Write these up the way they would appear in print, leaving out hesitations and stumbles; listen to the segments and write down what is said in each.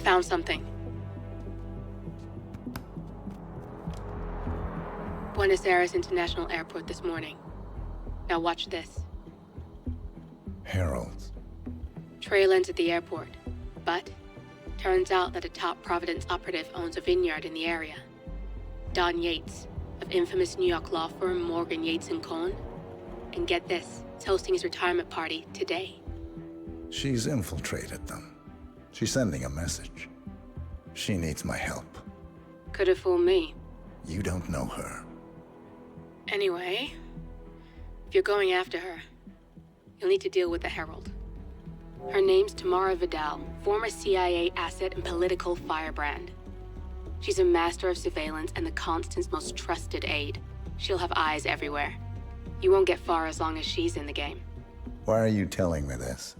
Found something. Buenos Aires International Airport this morning. Now watch this. Heralds. Trail ends at the airport, but turns out that a top Providence operative owns a vineyard in the area. Don Yates, of infamous New York law firm Morgan, Yates & Cohn. And get this, is hosting his retirement party today. She's infiltrated them. She's sending a message. She needs my help. Could have fooled me. You don't know her. Anyway, if you're going after her, you'll need to deal with the Herald. Her name's Tamara Vidal, former CIA asset and political firebrand. She's a master of surveillance and the Constant's most trusted aide. She'll have eyes everywhere. You won't get far as long as she's in the game. Why are you telling me this?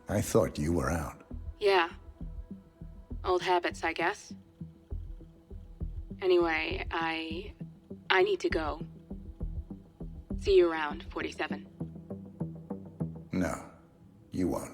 I thought you were out. Yeah. Old habits, I guess. Anyway, I need to go. See you around, 47. No, you won't.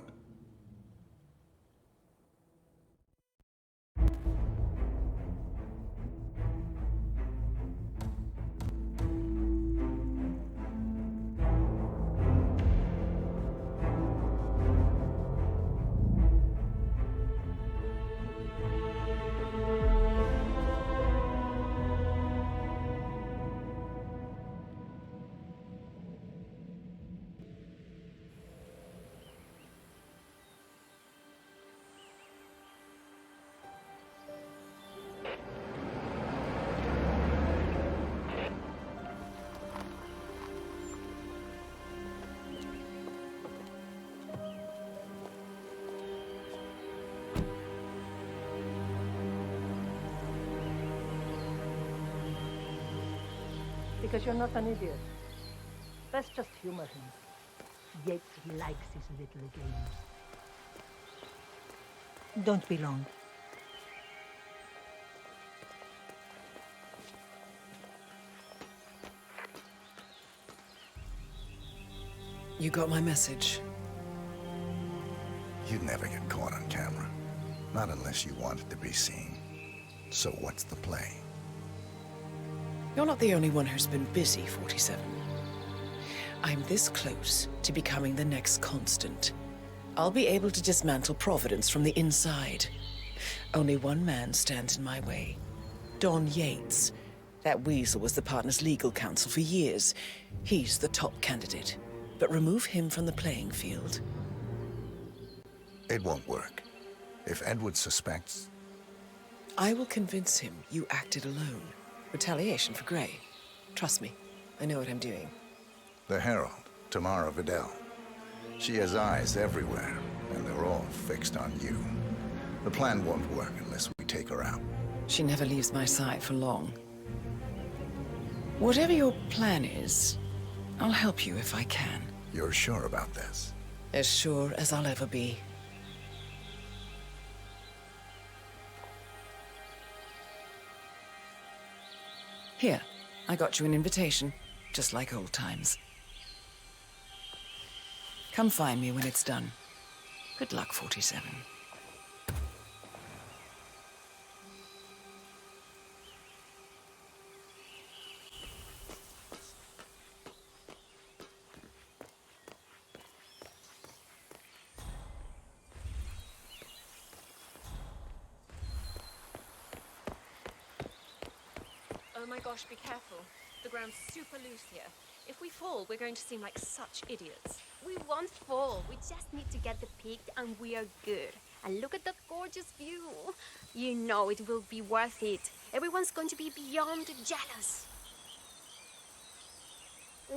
Because you're not an idiot. Let's just humor him. Yates likes his little games. Don't be long. You got my message. You'd never get caught on camera. Not unless you wanted to be seen. So what's the play? You're not the only one who's been busy, 47. I'm this close to becoming the next Constant. I'll be able to dismantle Providence from the inside. Only one man stands in my way. Don Yates. That weasel was the partner's legal counsel for years. He's the top candidate. But remove him from the playing field. It won't work. If Edward suspects... I will convince him you acted alone. Retaliation for Gray. Trust me, I know what I'm doing. The Herald, Tamara Vidal. She has eyes everywhere, and they're all fixed on you. The plan won't work unless we take her out. She never leaves my side for long. Whatever your plan is, I'll help you if I can. You're sure about this? As sure as I'll ever be. Here, I got you an invitation, just like old times. Come find me when it's done. Good luck, 47. Oh my gosh, be careful. The ground's super loose here. If we fall, we're going to seem like such idiots. We won't fall. We just need to get the peak and we are good. And look at that gorgeous view. You know it will be worth it. Everyone's going to be beyond jealous.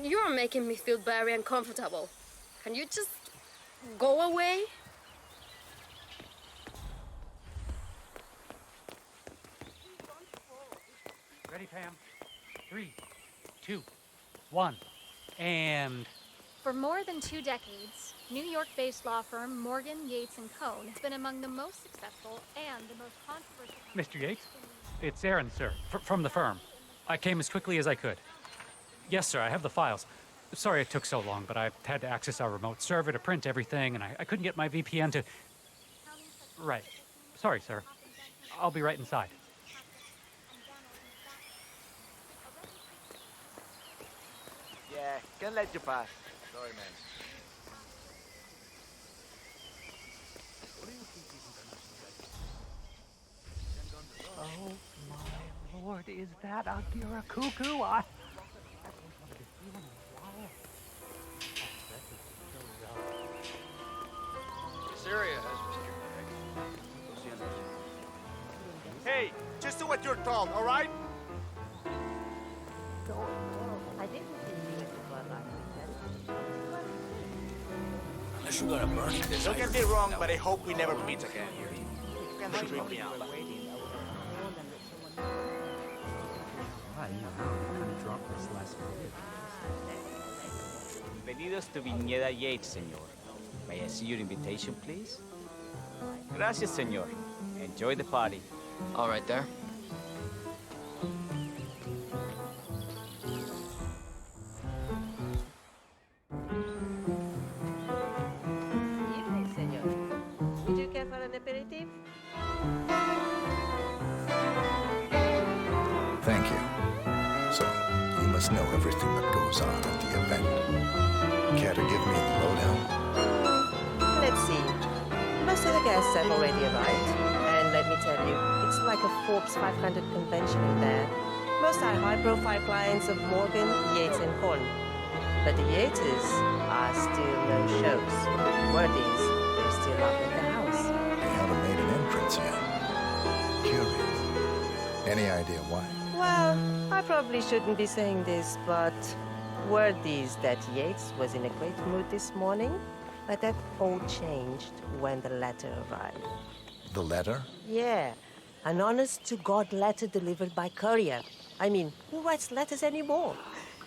You're making me feel very uncomfortable. Can you just go away? Ready, Pam? 3, 2, 1, and... For more than 2 decades, New York-based law firm Morgan, Yates & Cohn has been among the most successful and the most controversial... Mr. Yates? It's Aaron, sir, from the firm. I came as quickly as I could. Yes, sir, I have the files. Sorry it took so long, but I had to access our remote server to print everything, and I couldn't get my VPN to... Right. Sorry, sir. I'll be right inside. Yeah, can't let you pass. Sorry, man. Oh my lord, is that Akira Cuckoo? I... This area has restricted access. Hey, just do what you're told, all right? I didn't think you were like Unless you're gonna burn this. Don't get me wrong, but I hope we never meet again. You can straight me out. Bienvenidos to Viñeda Yates, señor. May I see your invitation, please? Gracias, señor. Enjoy the party. All right there. Evening, senor. Would you care for an aperitif? Thank you. So, you must know everything that goes on at the event. Care to give me the lowdown? Let's see. Most of the guests have already arrived. And let me tell you, it's like a Forbes 500 convention in there. Most are high-profile clients of Morgan, Yates, and Horn. But the Yateses are still no shows. Word is, they're still up at the house. They haven't made an entrance yet. Curious. Any idea why? Well, I probably shouldn't be saying this, but word is that Yates was in a great mood this morning, but that all changed when the letter arrived. The letter? Yeah, an honest-to-God letter delivered by courier. I mean, who writes letters anymore?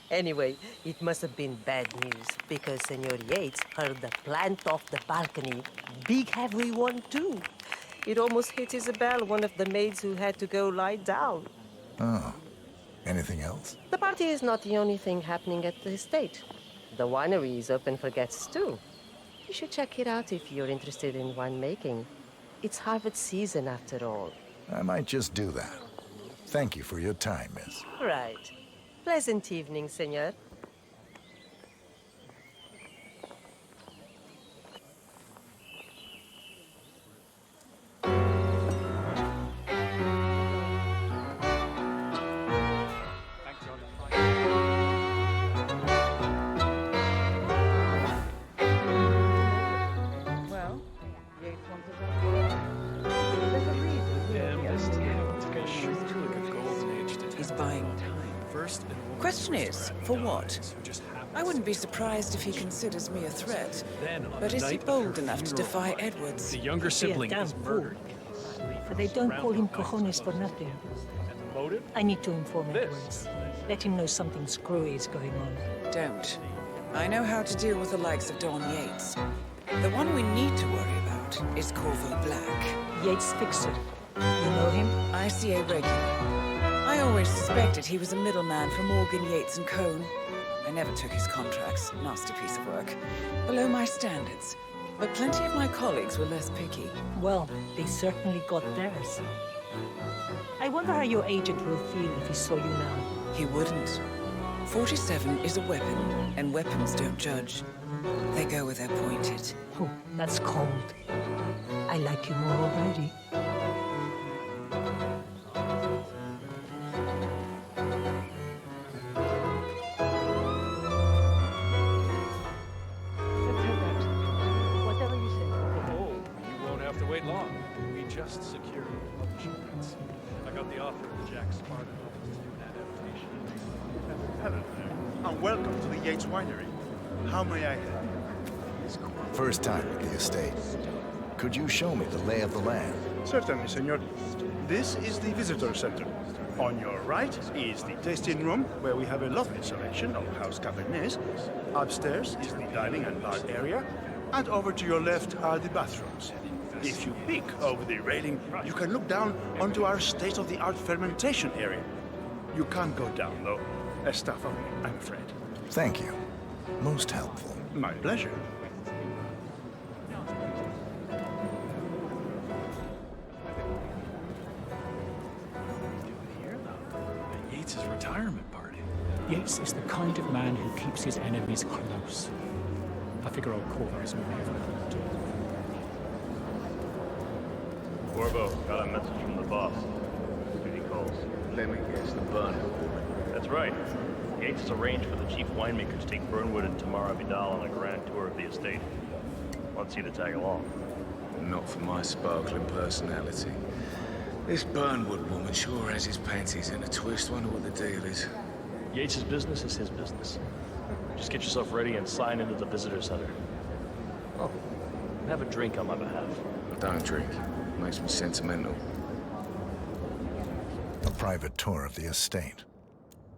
Anyway, it must have been bad news, because Senor Yates heard the plant off the balcony. Big heavy one, too. It almost hit Isabel, one of the maids who had to go lie down. Oh. Anything else? The party is not the only thing happening at the estate. The winery is open for guests, too. You should check it out if you're interested in winemaking. It's harvest season, after all. I might just do that. Thank you for your time, miss. Right. Pleasant evening, senor. Well, Yates wants us on. There's a reason. He's buying time. Question is, for what? I wouldn't be surprised if he considers me a threat. But is he bold enough to defy Edwards? The younger sibling is murdered. But they don't call him cojones for nothing. Motive? I need to inform Edwards. Let him know something screwy is going on. Don't. I know how to deal with the likes of Don Yates. The one we need to worry about is Corvo Black. Yates Fixer. You know him? ICA regular. I always suspected he was a middleman for Morgan, Yates and Cohn. I never took his contracts. Nasty piece of work. Below my standards. But plenty of my colleagues were less picky. Well, they certainly got theirs. I wonder how your agent will feel if he saw you now. He wouldn't. 47 is a weapon, and weapons don't judge. They go where they're pointed. Oh, that's cold. I like you more already. Whatever you say. Oh, you won't have to wait long. We just secured publishing rights. I got the offer of the Jack Spartan office to do an adaptation. Hello there, and welcome to the Yates Winery. How may I help you? First time at the estate. Could you show me the lay of the land? Certainly, senor. This is the visitor center. On your right is the tasting room, where we have a lovely selection of house cabernets. Upstairs is the dining and bar area, and over to your left are the bathrooms. If you peek over the railing, you can look down onto our state-of-the-art fermentation area. You can't go down, though. As staff only, I'm afraid. Thank you. Most helpful. My pleasure. Yates is the kind of man who keeps his enemies close. I figure old Corvo's may have nothing to do. Corvo, got a message from the boss. Duty calls. Let me guess, the burn. That's right. Yates has arranged for the chief winemaker to take Burnwood and Tamara Vidal on a grand tour of the estate. Wants you to tag along. Not for my sparkling personality. This Burnwood woman sure has his panties in a twist. Wonder what the deal is. Yates' business is his business. Just get yourself ready and sign into the visitor center. Oh, have a drink on my behalf. I don't drink. Makes me sentimental. A private tour of the estate.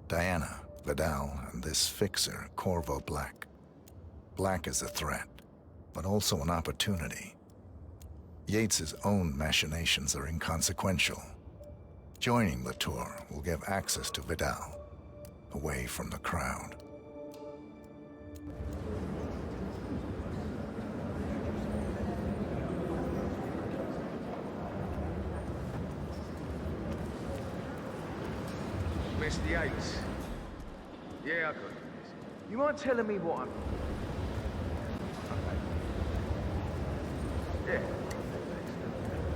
Diana, Vidal, and this fixer, Corvo Black. Black is a threat, but also an opportunity. Yates's own machinations are inconsequential. Joining the tour will give access to Vidal, away from the crowd. Mr. Yates. Yeah, I got it. You mind telling me what I'm... Okay. Yeah.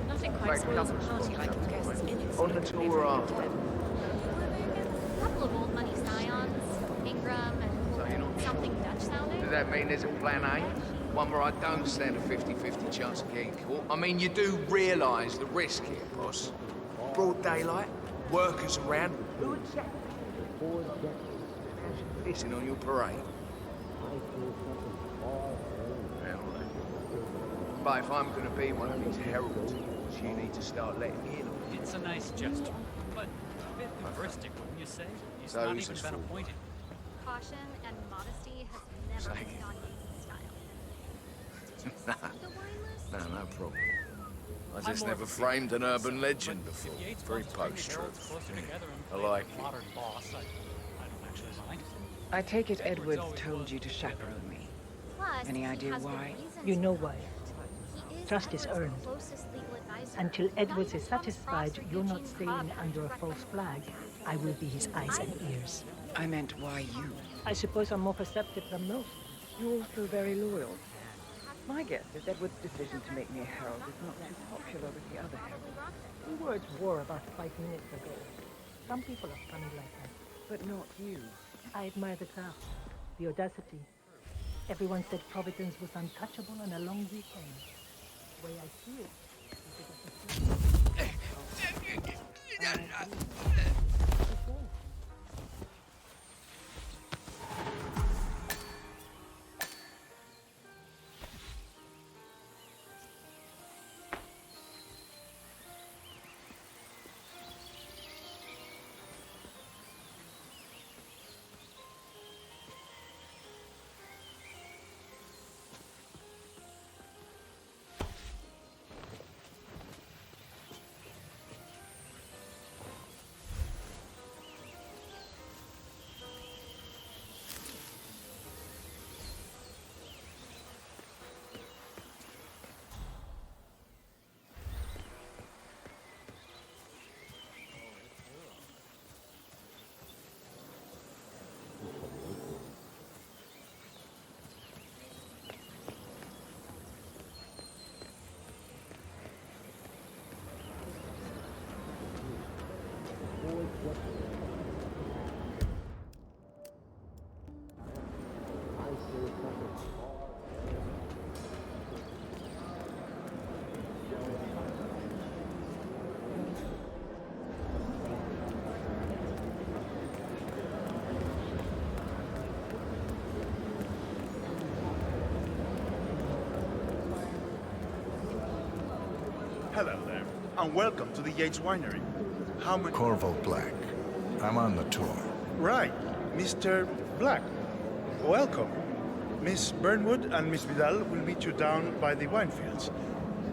Nothing quite spoils a party like a guest's minutes. On the tour after. A couple of old money scions, Ingram and something Dutch sounding. Does that mean there's a plan A? One where I don't stand a 50-50 chance of getting caught? I mean, you do realise the risk here, boss. Broad daylight, workers around. Who exactly? Pissing on your parade. But if I'm going to be one of these heralds, you need to start letting me in. It's a nice gesture, but a bit hubristic, wouldn't you say? He's So not he's even a been fool. appointed. Caution and modesty has never been on Yates' style. No problem. I just never framed an urban legend before. Very post-truth. I like it. Modern boss, I don't actually mind. I take it Edward told you to chaperone me. Plus, Any he idea has good why? reasons You know for why. it. He is Trust is Edward's earned. closest legal advisor. Until Edwards is Not even Tom satisfied Frost or you're not Eugene sailing Crawford under a direct false flag, I will be his eyes and ears. I meant why you. I suppose I'm more perceptive than most. You're also very loyal. My guess is Edward's decision to make me a herald is not too popular with the other heralds. We were at war about 5 minutes ago. Some people are funny like that. But not you. I admire the craft, the audacity. Everyone said Providence was untouchable on a long weekend. The way I see it, Hello there, and welcome to the Yates Winery. How many... Corvo Black. I'm on the tour. Right, Mr. Black. Welcome. Miss Burnwood and Miss Vidal will meet you down by the wine fields.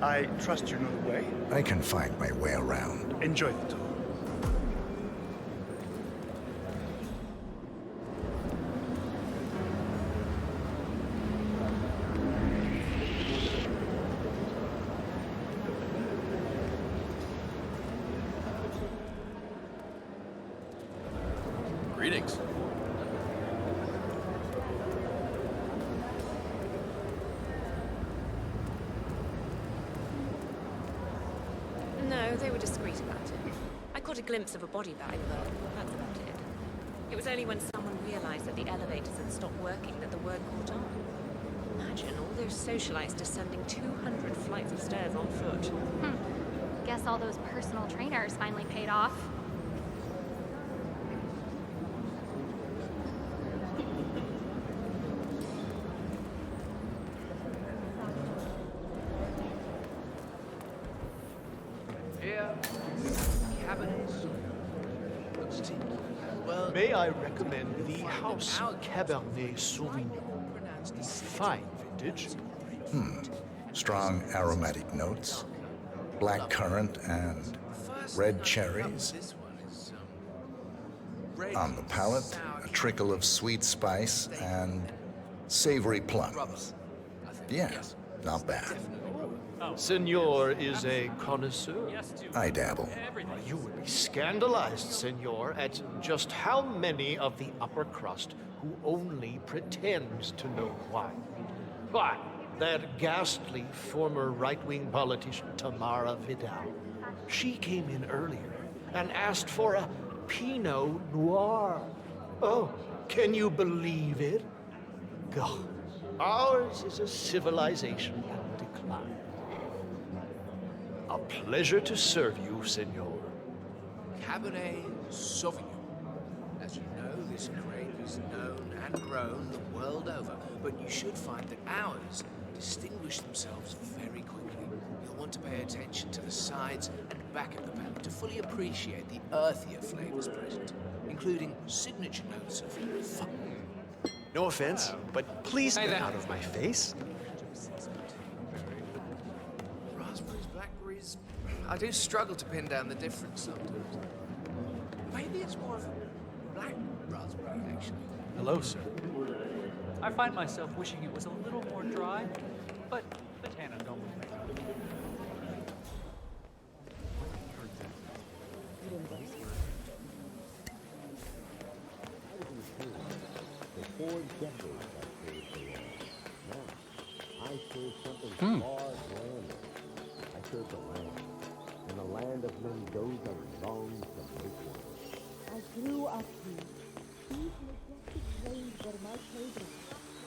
I trust you know the way. I can find my way around. Enjoy the tour. Greetings. they were discreet about it. I caught a glimpse of a body bag, but that's about it. It was only when someone realized that the elevators had stopped working that the word caught on. Imagine all those socialites descending 200 flights of stairs on foot. Guess all those personal trainers finally paid off. Here, cabinets. Well, may I recommend the House Cabernet Sauvignon? Fine vintage. Strong aromatic notes, black currant and red cherries. On the palate, a trickle of sweet spice and savory plums. Yes, not bad. Senor is a connoisseur. I dabble. You would be scandalized, senor, at just how many of the upper crust who only pretend to know wine. Why, that ghastly former right-wing politician Tamara Vidal. She came in earlier and asked for a Pinot Noir. Oh, can you believe it? God, ours is a civilization in decline. A pleasure to serve you, senor. Cabernet Sauvignon. As you know, this grape is known and grown the world over, but you should find that ours distinguish themselves very quickly. You'll want to pay attention to the sides and back of the palate to fully appreciate the earthier flavors present, including signature notes of funk. No offense, but please get out of my face. Raspberries, blackberries. I do struggle to pin down the difference sometimes. Maybe it's more of a black raspberry, actually. Hello, sir. I find myself wishing it was a little more dry, but the tannin don't move me. I serve something far grander. I serve the land. In the land of Mendoza longs to make one. I grew up here. These majestic waves were my playground.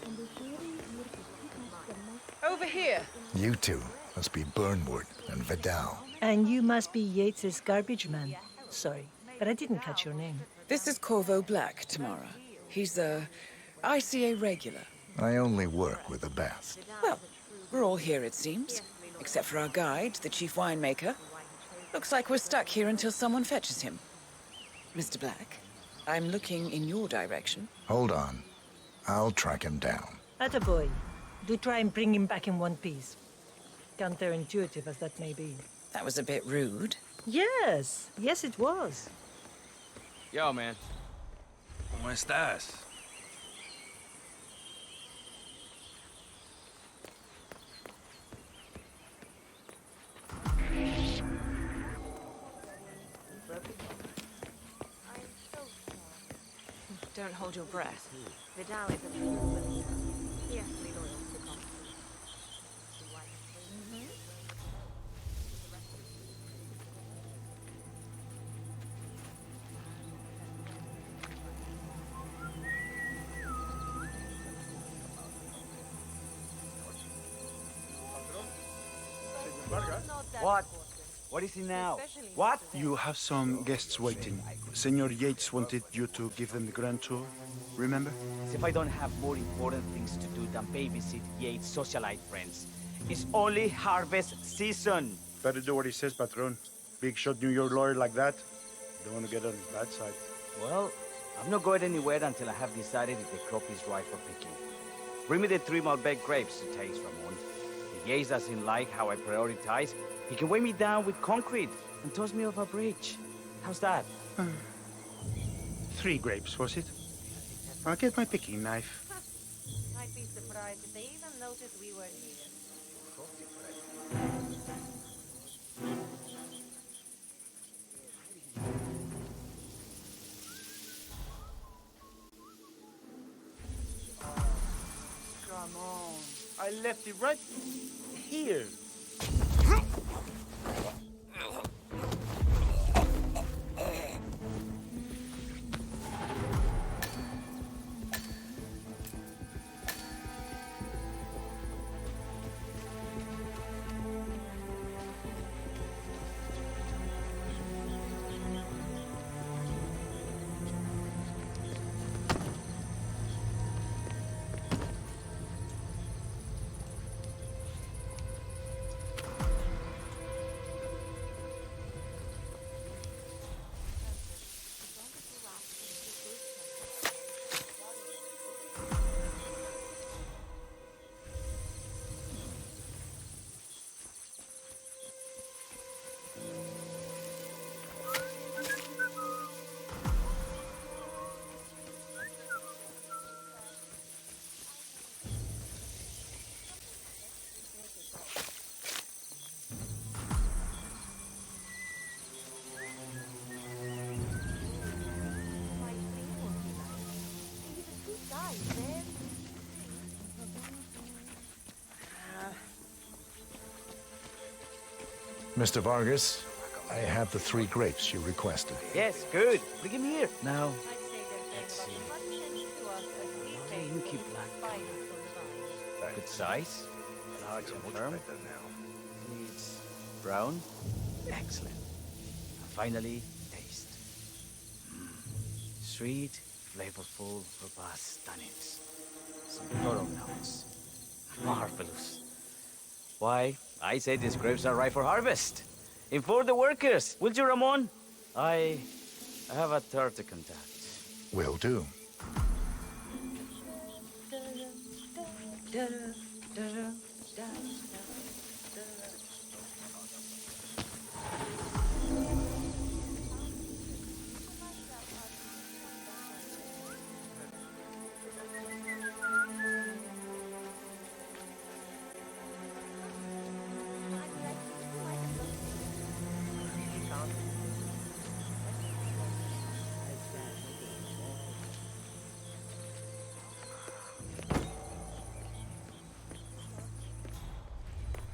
And the very beautiful cities the most... Over here. You two must be Burnwood and Vidal. And you must be Yates's garbage man. Sorry, but I didn't catch your name. This is Corvo Black, Tamara. He's a ICA regular. I only work with the best. Well, we're all here, it seems. Except for our guide, the chief winemaker. Looks like we're stuck here until someone fetches him. Mr. Black, I'm looking in your direction. Hold on. I'll track him down. Attaboy. Do try and bring him back in one piece. Counterintuitive as that may be. That was a bit rude. Yes. Yes, it was. Yo, man. ¿Cómo estás? Don't hold your breath. Vidal is a true fiercely loyal to the cause. What? What is it now? What? You have some guests waiting. Senor Yates wanted you to give them the grand tour, remember? As if I don't have more important things to do than babysit Yates' socialite friends. It's only harvest season. Better do what he says, Patron. Big shot New York lawyer like that. Don't want to get on his bad side. Well, I'm not going anywhere until I have decided if the crop is right for picking. Bring me the 3 Malbec grapes to taste, Ramon. If Yates doesn't like how I prioritize, he can weigh me down with concrete and toss me off a bridge. How's that? 3 grapes, was it? I'll get my picking knife. I'd be surprised if they even noticed we were here. Come on. I left it right here. Mr. Vargas, I have the 3 grapes you requested. Yes, good. Bring him here. Now, let's see. Inky black. Good size. Large and firm. It's brown. Excellent. And finally, taste. Sweet, flavorful, robust tannins. Some floral notes. Marvelous. Why, I say these grapes are ripe for harvest. Inform the workers, will you, Ramon? I have a third to contact. Will do.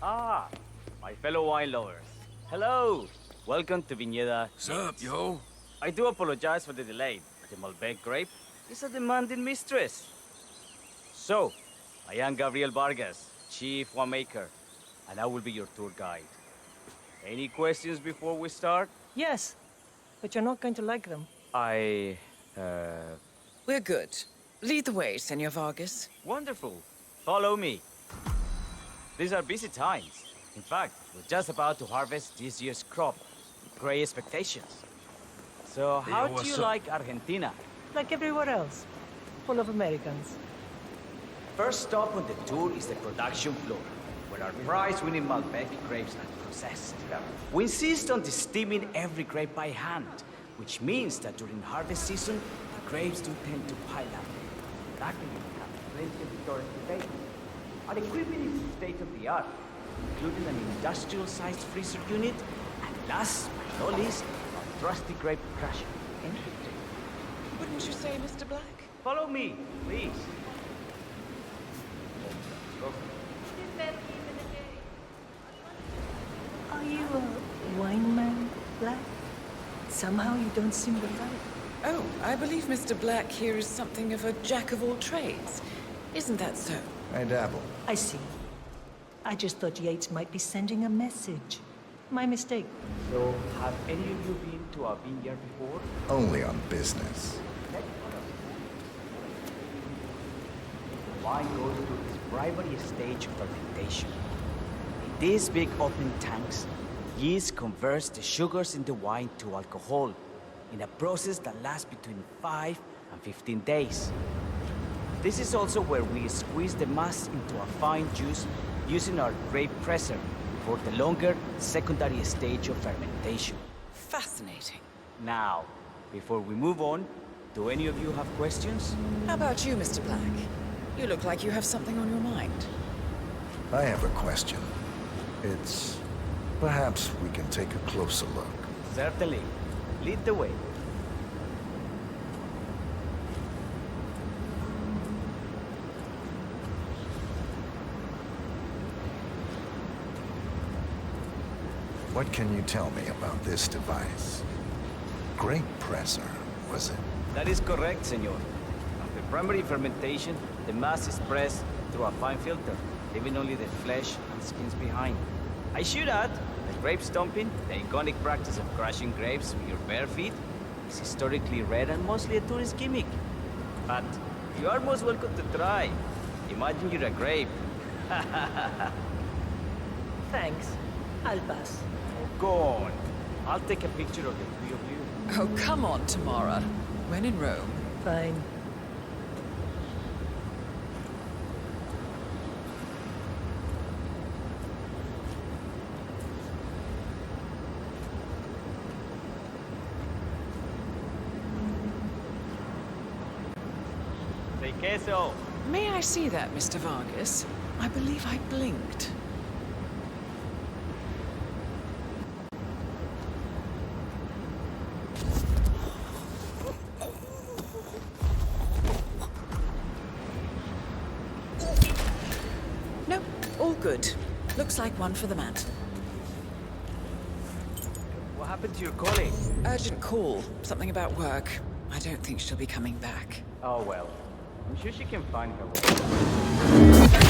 Ah, my fellow wine lovers. Hello. Welcome to Viñeda. Sup, yo? I do apologize for the delay. The Malbec grape is a demanding mistress. So, I am Gabriel Vargas, Chief Winemaker, and I will be your tour guide. Any questions before we start? Yes, but you're not going to like them. We're good. Lead the way, Senor Vargas. Wonderful. Follow me. These are busy times. In fact, we're just about to harvest this year's crop. Great expectations. So, how do you like Argentina? Like everywhere else. Full of Americans. First stop on the tour is the production floor, where our prize-winning Malbec grapes are processed. We insist on steaming every grape by hand, which means that during harvest season, the grapes do tend to pile up. Luckily, we have plenty of storage space. Our equipment is state-of-the-art, including an industrial-sized freezer unit, and last but not least, our trusty grape crusher. Interesting. Wouldn't you say, Mr. Black? Follow me, please. Are you a wine man, Black? Somehow you don't seem to like. Oh, I believe Mr. Black here is something of a jack of all trades. Isn't that so? I dabble. I see. I just thought Yates might be sending a message. My mistake. So, have any of you been to a vineyard before? Only on business. Wine goes through this primary stage of fermentation. In these big open tanks, yeast converts the sugars in the wine to alcohol in a process that lasts between 5 and 15 days. This is also where we squeeze the mass into a fine juice using our grape presser for the longer secondary stage of fermentation. Fascinating. Now, before we move on, do any of you have questions? How about you, Mr. Black? You look like you have something on your mind. I have a question. It's... perhaps we can take a closer look. Certainly. Lead the way. What can you tell me about this device? Grape presser, was it? That is correct, senor. After primary fermentation, the mass is pressed through a fine filter, leaving only the flesh and skins behind. I should add that grape stomping, the iconic practice of crushing grapes with your bare feet, is historically rare and mostly a tourist gimmick. But you are most welcome to try. Imagine you're a grape. Thanks. I'll pass. Go on. I'll take a picture of the three of you. Oh, come on, Tamara. When in Rome. Fine. Say queso. May I see that, Mr. Vargas? I believe I blinked. All good. Looks like one for the mantle. What happened to your colleague? Urgent call. Something about work. I don't think she'll be coming back. Oh well. I'm sure she can find her way.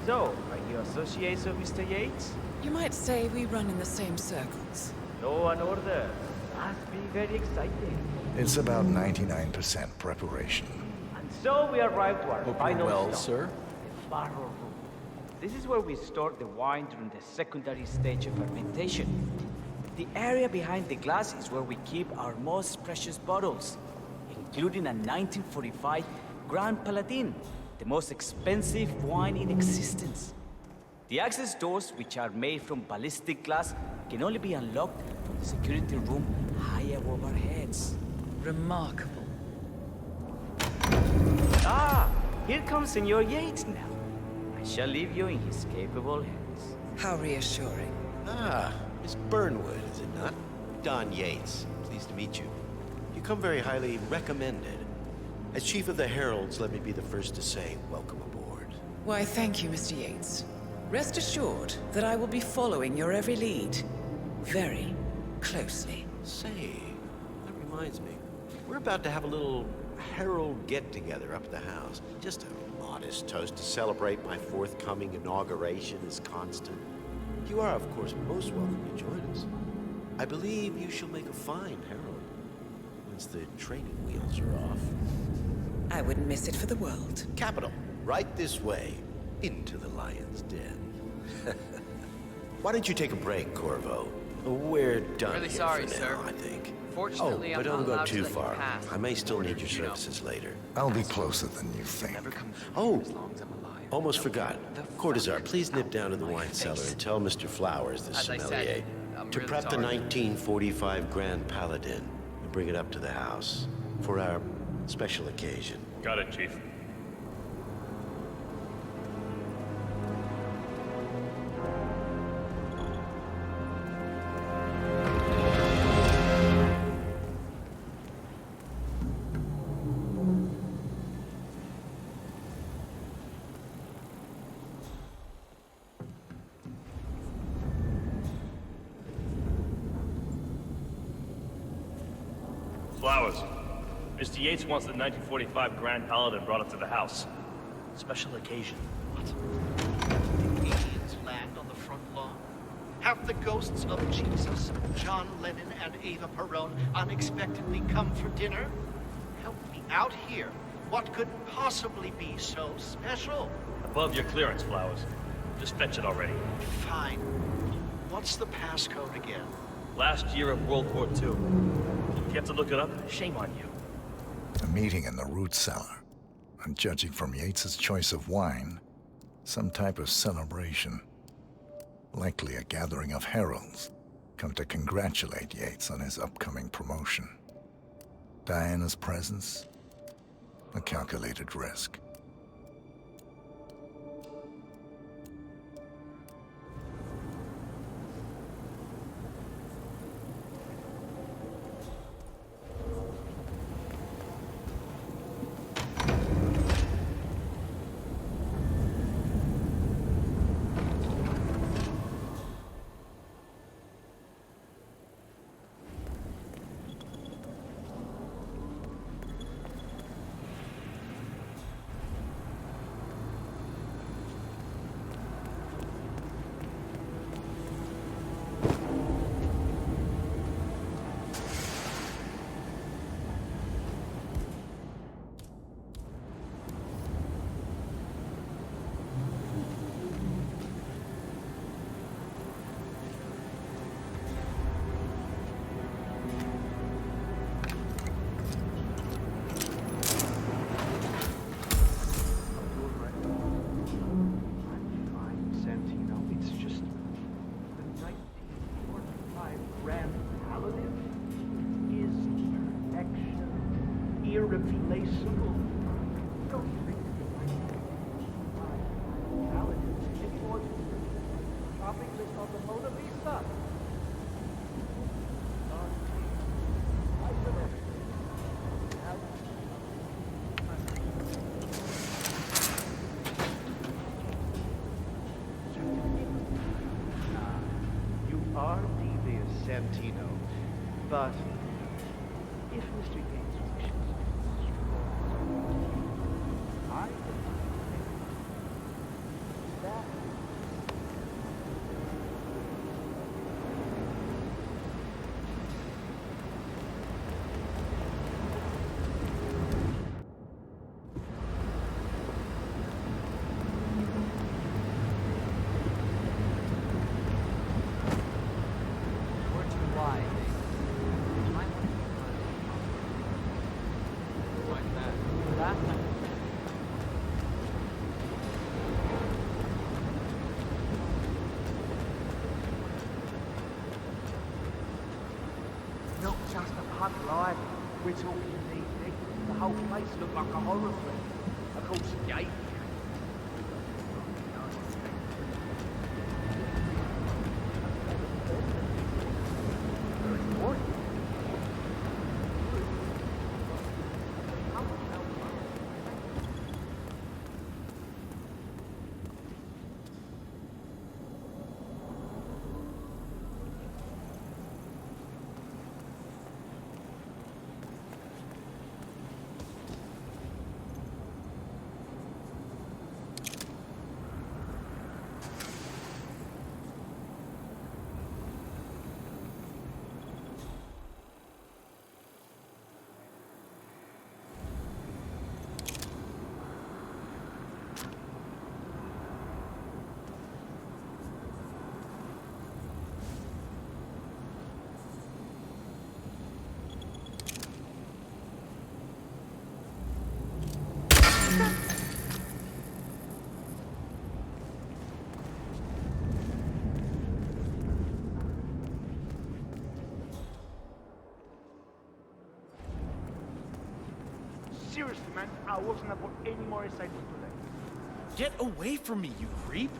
So, are you associates of Mr. Yates? You might say we run in the same circles. Law and order. Must be very exciting. It's about 99% preparation. And so we arrive to our Hope final you're well, stop. sir. The barrel room. This is where we store the wine during the secondary stage of fermentation. The area behind the glass is where we keep our most precious bottles, including a 1945 Grand Paladin, the most expensive wine in existence. The access doors, which are made from ballistic glass, can only be unlocked from the security room high above our heads. Remarkable. Ah, here comes Senor Yates now. I shall leave you in his capable hands. How reassuring. Ah, Miss Burnwood, is it not? Don Yates, pleased to meet you. You come very highly recommended. As Chief of the Heralds, let me be the first to say, welcome aboard. Why, thank you, Mr. Yates. Rest assured that I will be following your every lead. Very closely. Say, that reminds me. We're about to have a little Herald get-together up at the house. Just a modest toast to celebrate my forthcoming inauguration as Constant. You are, of course, most welcome to join us. I believe you shall make a fine Herald, once the training wheels are off. I wouldn't miss it for the world. Capital. Right this way. Into the lion's den. Why don't you take a break, Corvo? We're done Really here sorry, for sir. now, I think. Fortunately, but I'm don't not go allowed too to let you far. pass. I may still need your services later. I'll be closer than you think. Oh, almost forgot. Cortazar, please nip down to the wine cellar and tell Mr. Flowers, the As I sommelier, said, I'm to really prep the sorry. 1945 Grand Paladin and bring it up to the house for our special occasion. Got it, Chief. Flowers. Mr. Yates wants the 1945 Grand Paladin brought up to the house. Special occasion. Aliens land on the front lawn? Have the ghosts of Jesus, John Lennon, and Eva Perón unexpectedly come for dinner? Help me out here. What could possibly be so special? Above your clearance, Flowers. Just fetch it already. Fine. What's the passcode again? Last year of World War II. If you have to look it up, shame on you. A meeting in the root cellar. And judging from Yates's choice of wine, some type of celebration. Likely a gathering of heralds come to congratulate Yates on his upcoming promotion. Diana's presence, a calculated risk. place. Shopping list of the Mona Lisa. You are devious, Santino, but if Mr. Yates wishes, I that. Not just a pub ride. We're talking deep. The whole place looked like a horror film. Of course, Yates. Seriously, man, I wasn't about any more excited today. Get away from me, you creep!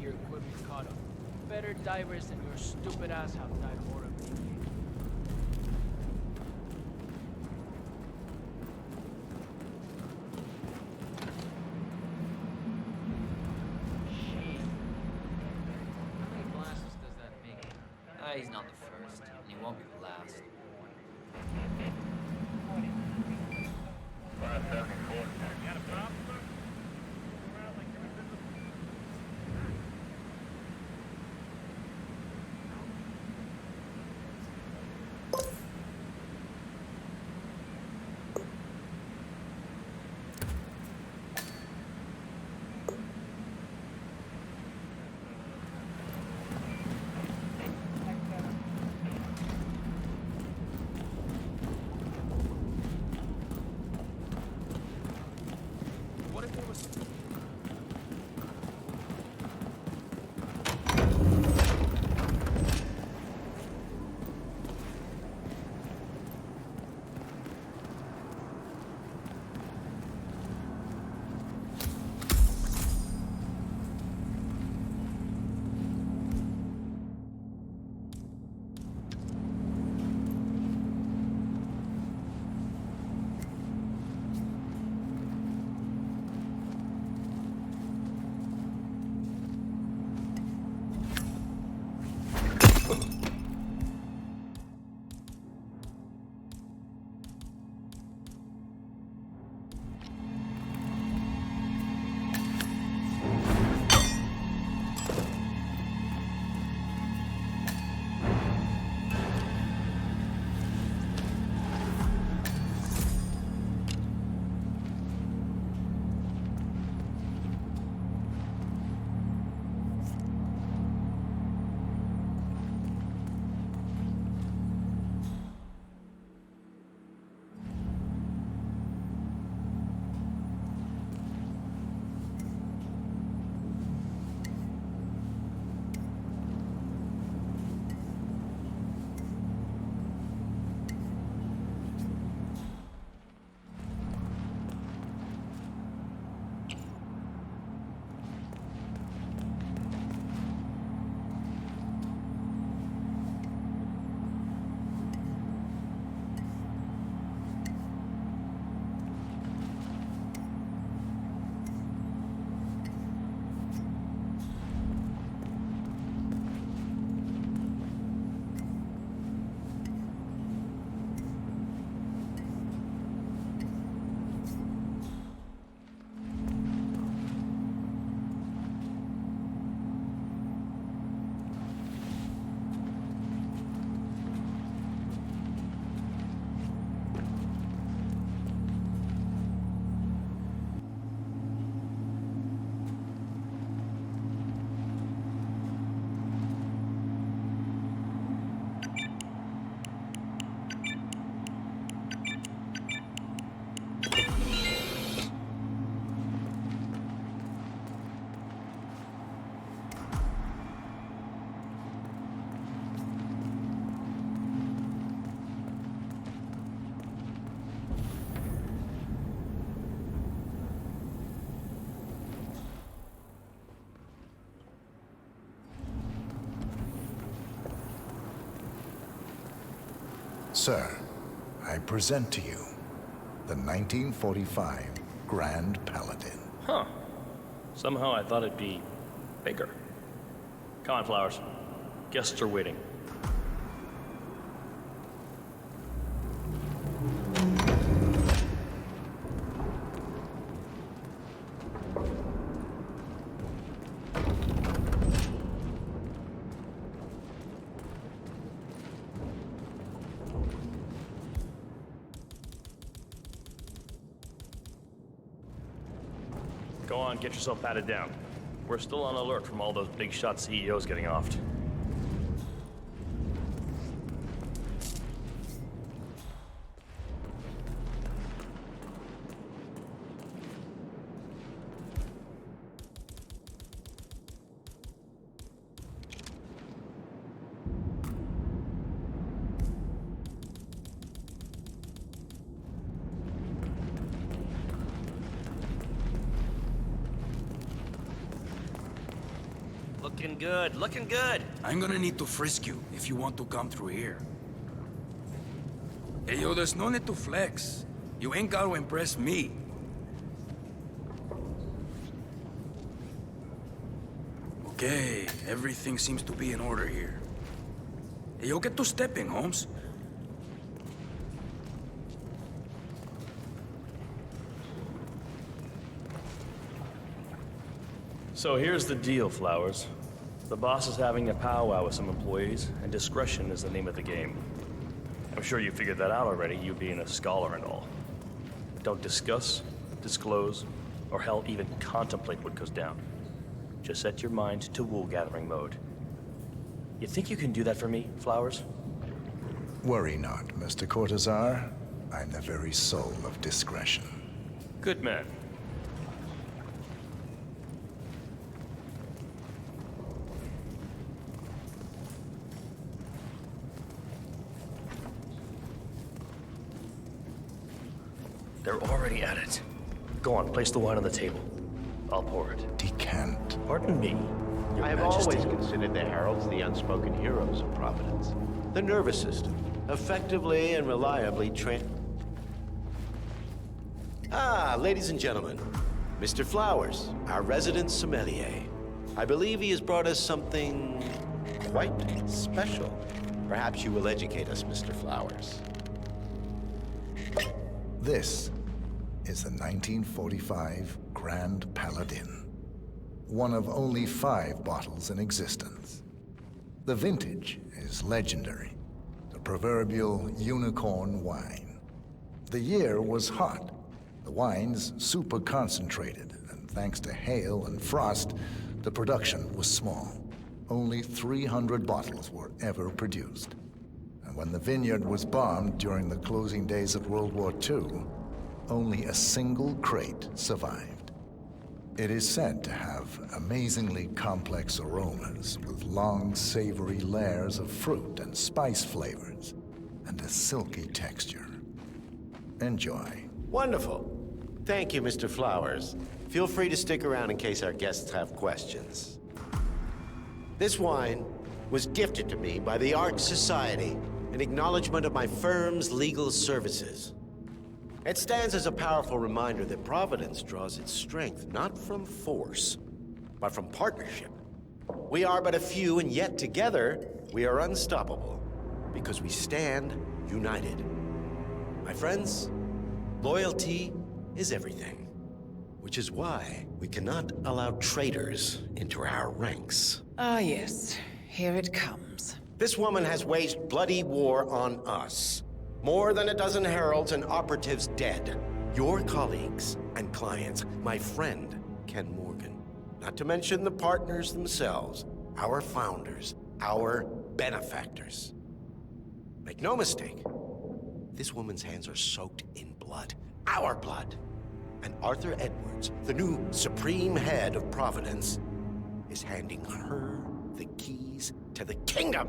your equipment caught up. Better divers than your stupid ass have died horribly. How many blasts does that make? He's not the first, and he won't be the last. What if there was... Sir, I present to you the 1945 Grand Paladin. Huh. Somehow I thought it'd be bigger. Come on, Flowers. Guests are waiting. Go on, get yourself patted down. We're still on alert from all those big shot CEOs getting offed. Looking good, looking good. I'm gonna need to frisk you if you want to come through here. Hey, yo, there's no need to flex. You ain't gotta impress me. Okay, everything seems to be in order here. Hey, yo, get to stepping, Holmes. So here's the deal, Flowers. The boss is having a powwow with some employees, and discretion is the name of the game. I'm sure you figured that out already, you being a scholar and all. Don't discuss, disclose, or hell, even contemplate what goes down. Just set your mind to wool-gathering mode. You think you can do that for me, Flowers? Worry not, Mr. Cortazar. I'm the very soul of discretion. Good man. They're already at it. Go on, place the wine on the table. I'll pour it. Decant. Pardon me, Your I have Majesty. always considered the heralds the unspoken heroes of Providence. The nervous system, effectively and reliably trained. Ah, ladies and gentlemen, Mr. Flowers, our resident sommelier. I believe he has brought us something quite special. Perhaps you will educate us, Mr. Flowers. This is the 1945 Grand Paladin, one of only 5 bottles in existence. The vintage is legendary, the proverbial unicorn wine. The year was hot, the wine's super concentrated, and thanks to hail and frost, the production was small. Only 300 bottles were ever produced. And when the vineyard was bombed during the closing days of World War II, only a single crate survived. It is said to have amazingly complex aromas with long, savory layers of fruit and spice flavors, and a silky texture. Enjoy. Wonderful. Thank you, Mr. Flowers. Feel free to stick around in case our guests have questions. This wine was gifted to me by the Art Society in acknowledgement of my firm's legal services. It stands as a powerful reminder that Providence draws its strength not from force, but from partnership. We are but a few, and yet together we are unstoppable because we stand united. My friends, loyalty is everything, which is why we cannot allow traitors into our ranks. Ah, yes. Here it comes. This woman has waged bloody war on us. More than a dozen heralds and operatives dead. Your colleagues and clients, my friend, Ken Morgan. Not to mention the partners themselves, our founders, our benefactors. Make no mistake, this woman's hands are soaked in blood. Our blood. And Arthur Edwards, the new supreme head of Providence, is handing her the keys to the kingdom.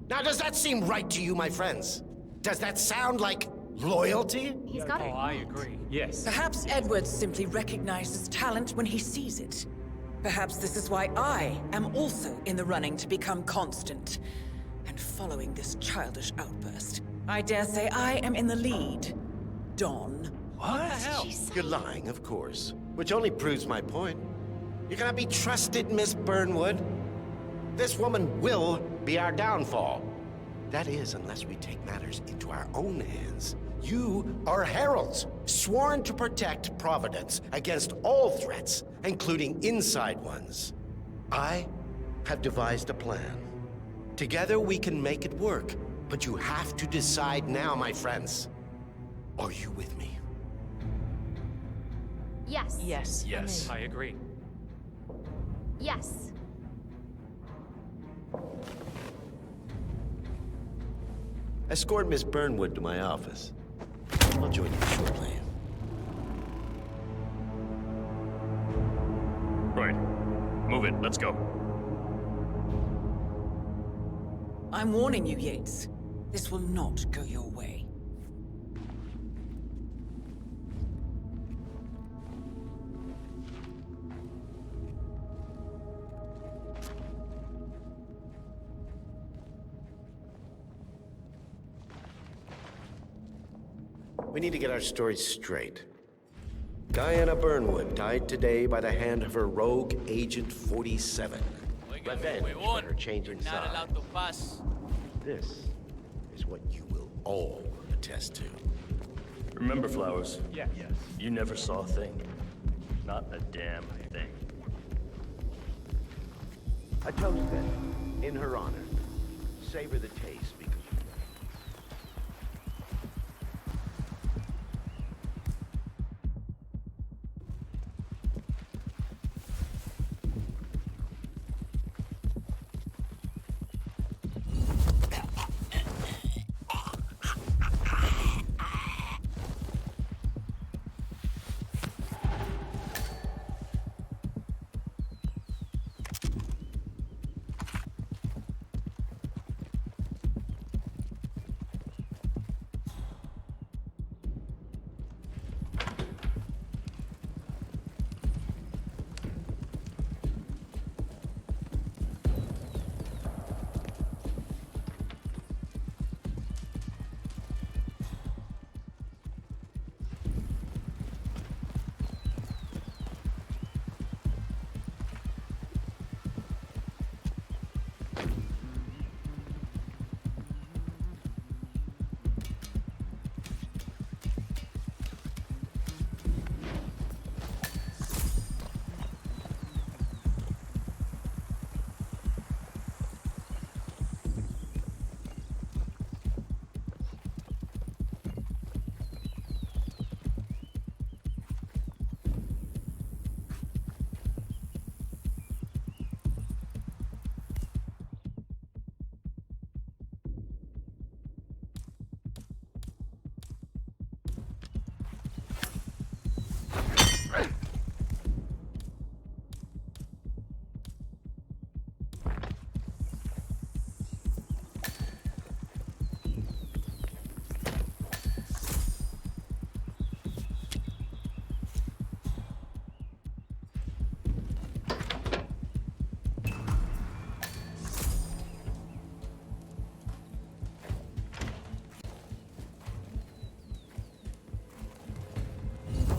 Now, does that seem right to you, my friends? Does that sound like loyalty? He's got it. Oh, I agree. Yes. Perhaps Edwards simply recognizes talent when he sees it. Perhaps this is why I am also in the running to become constant. And following this childish outburst, I dare say I am in the lead. Don. What the hell? You're lying, of course. Which only proves my point. You cannot be trusted, Miss Burnwood. This woman will be our downfall. That is, unless we take matters into our own hands. You are heralds, sworn to protect Providence against all threats, including inside ones. I have devised a plan. Together we can make it work, but you have to decide now, my friends. Are you with me? Yes. Yes. Yes. I agree. Yes. Escort Miss Burnwood to my office. I'll join you shortly. Right. Move it. Let's go. I'm warning you, Yates. This will not go your way. We need to get our story straight. Diana Burnwood died today by the hand of her rogue Agent 47. Revenge for her changing Not side. allowed to pass. This is what you will all attest to. Remember, Flowers? Yes. You never saw a thing. Not a damn thing. A toast then, in her honor. Savor the taste because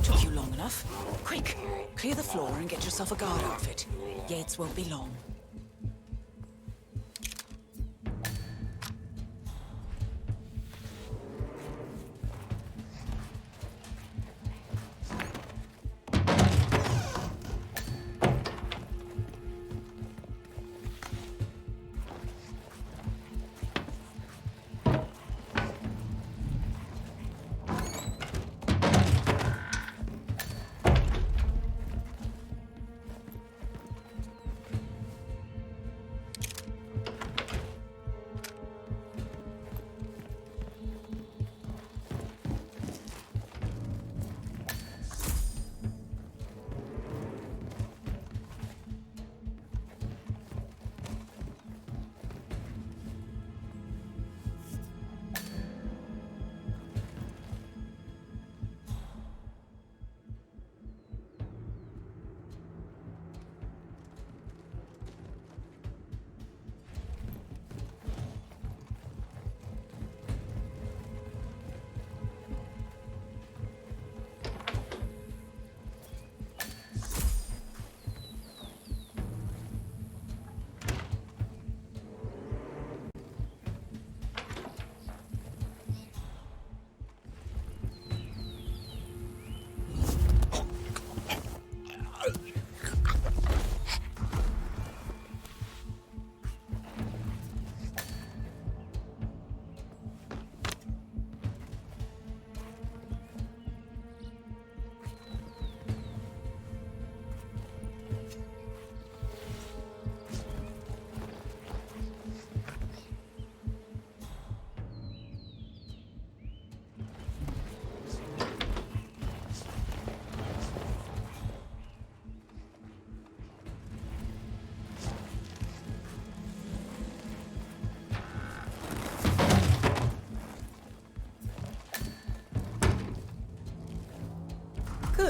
Took you long enough? Quick, clear the floor and get yourself a guard outfit. Yates won't be long.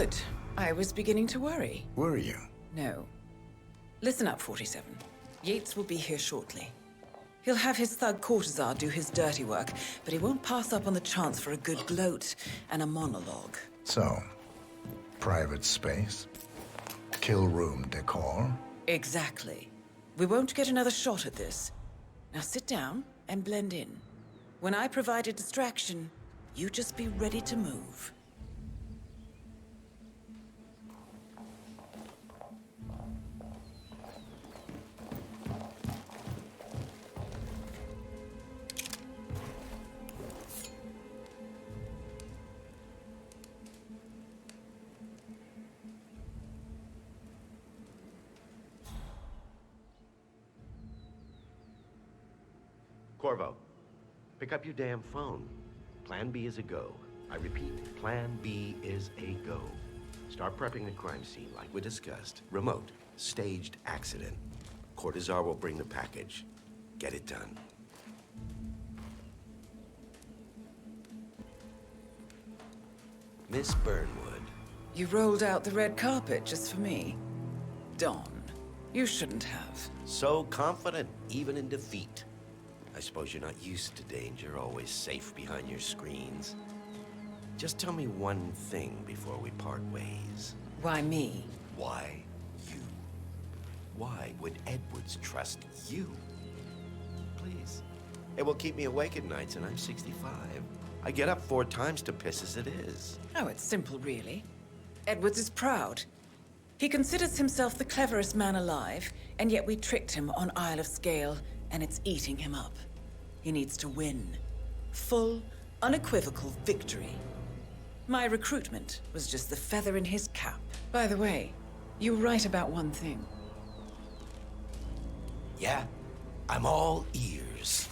Good. I was beginning to worry. Were you? No. Listen up, 47. Yates will be here shortly. He'll have his thug courtesan do his dirty work, but he won't pass up on the chance for a good gloat and a monologue. So, private space? Kill room decor? Exactly. We won't get another shot at this. Now sit down and blend in. When I provide a distraction, you just be ready to move. Corvo, pick up your damn phone. Plan B is a go. I repeat, Plan B is a go. Start prepping the crime scene like we discussed. Remote, staged accident. Cortazar will bring the package. Get it done. Miss Burnwood. You rolled out the red carpet just for me. Don, you shouldn't have. So confident, even in defeat. I suppose you're not used to danger, always safe behind your screens. Just tell me one thing before we part ways. Why me? Why you? Why would Edwards trust you? Please. It will keep me awake at nights, and I'm 65. I get up 4 times to piss as it is. Oh, it's simple, really. Edwards is proud. He considers himself the cleverest man alive, and yet we tricked him on Isle of Scale, and it's eating him up. He needs to win. Full, unequivocal victory. My recruitment was just the feather in his cap. By the way, you were right about one thing. Yeah? I'm all ears.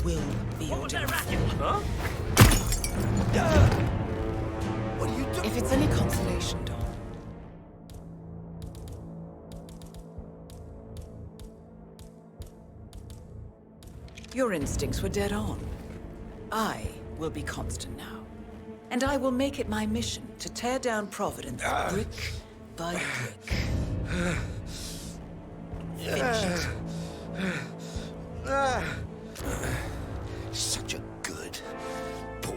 Will be your Huh? What are you doing? If it's any consolation, Don. Your instincts were dead on. I will be constant now. And I will make it my mission to tear down Providence brick by brick. Finish it. Such a good boy.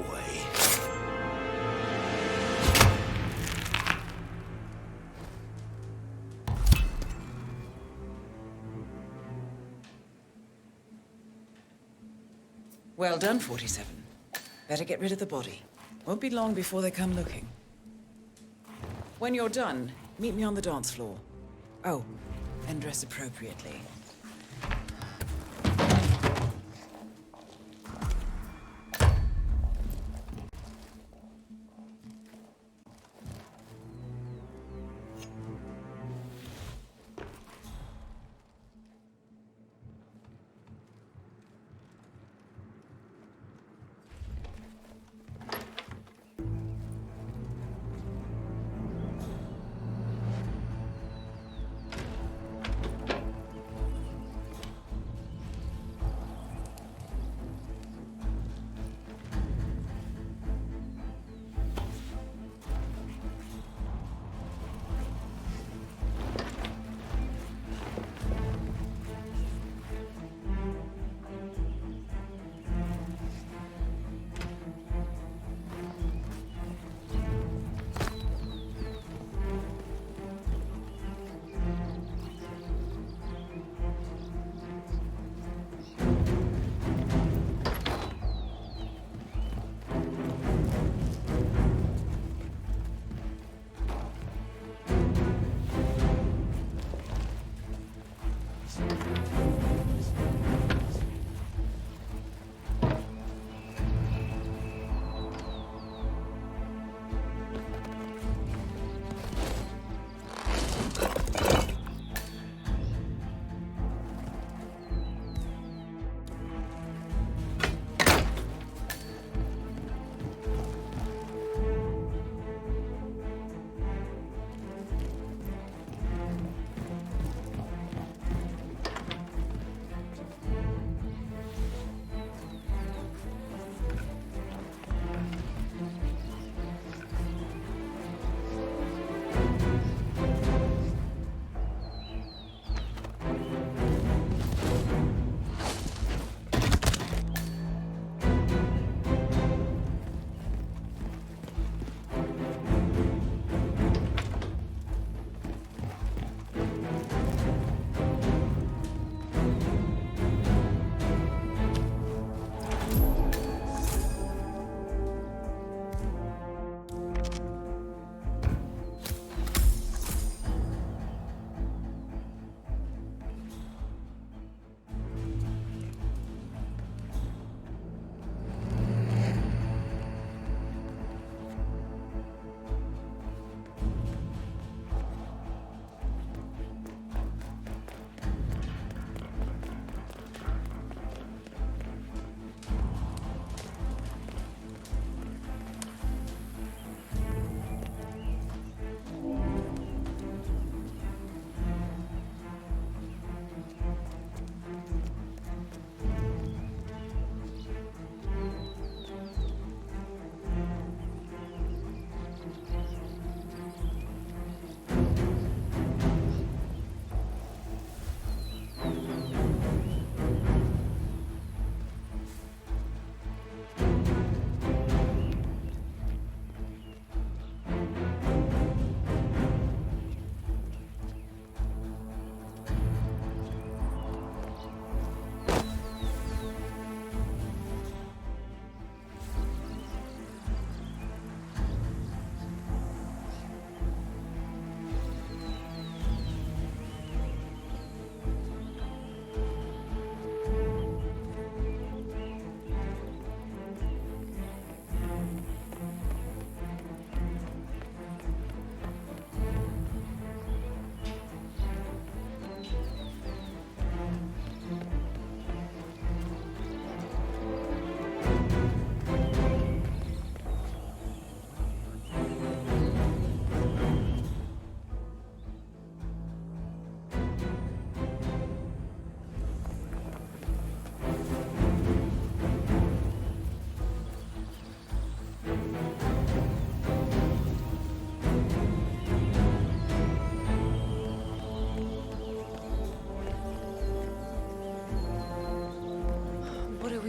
Well done, 47. Better get rid of the body. Won't be long before they come looking. When you're done, meet me on the dance floor. Oh, and dress appropriately.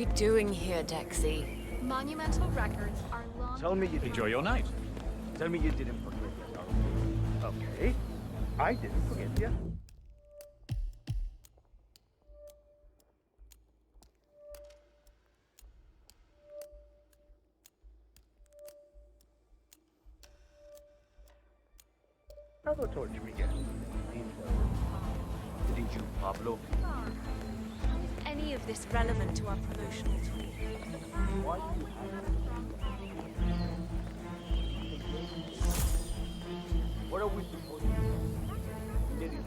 we doing here, Dexy? Monumental records are long. Tell me you Enjoy your night. Tell me you didn't forget your Okay. I didn't forget you. Another torch we get. Didn't you, Pablo? How is any of this relevant to our promotional tool? What are we supposed to do? Did it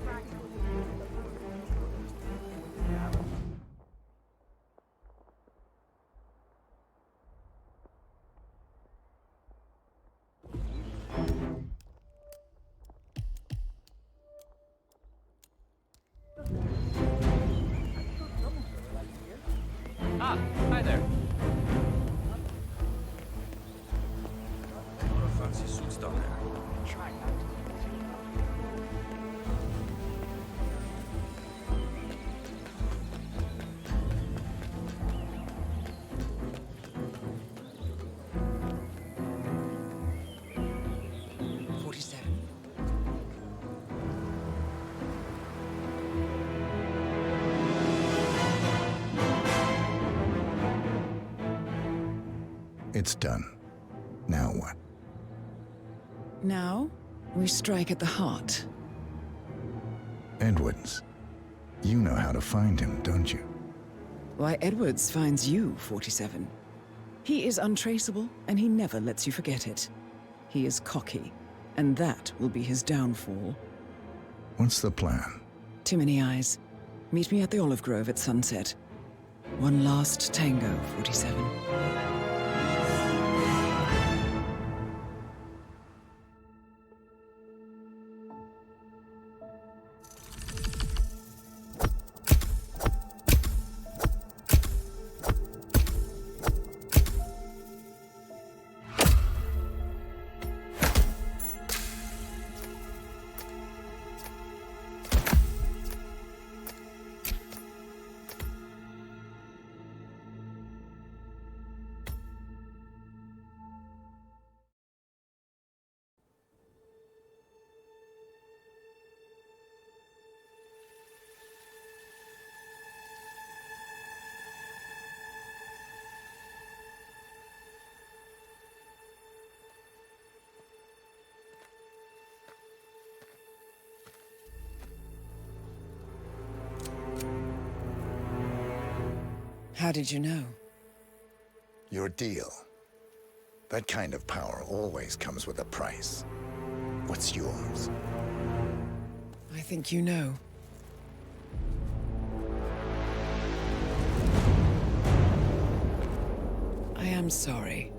Ah, hi there. Fancy suits down there. Try not to. It's done. Now what? Now, we strike at the heart. Edwards. You know how to find him, don't you? Why, Edwards finds you, 47. He is untraceable, and he never lets you forget it. He is cocky, and that will be his downfall. What's the plan? Too many eyes. Meet me at the Olive Grove at sunset. One last tango, 47. How did you know? Your deal. That kind of power always comes with a price. What's yours? I think you know. I am sorry.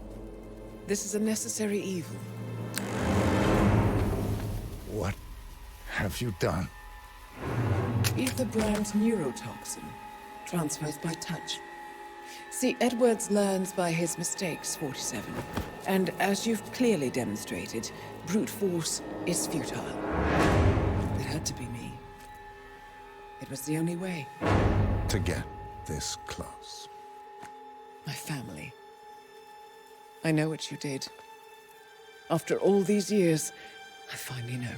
This is a necessary evil. What have you done? Ether brand neurotoxin. Transfers by touch. See, Edwards learns by his mistakes, 47. And as you've clearly demonstrated, brute force is futile. It had to be me. It was the only way. To get this close. My family. I know what you did. After all these years, I finally know.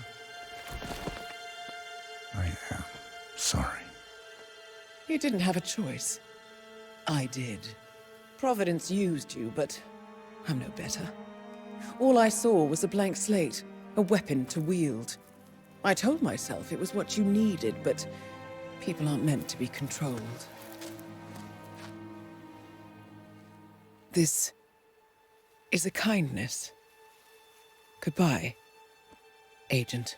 I am sorry. You didn't have a choice. I did. Providence used you, but I'm no better. All I saw was a blank slate, a weapon to wield. I told myself it was what you needed, but people aren't meant to be controlled. This is a kindness. Goodbye, Agent.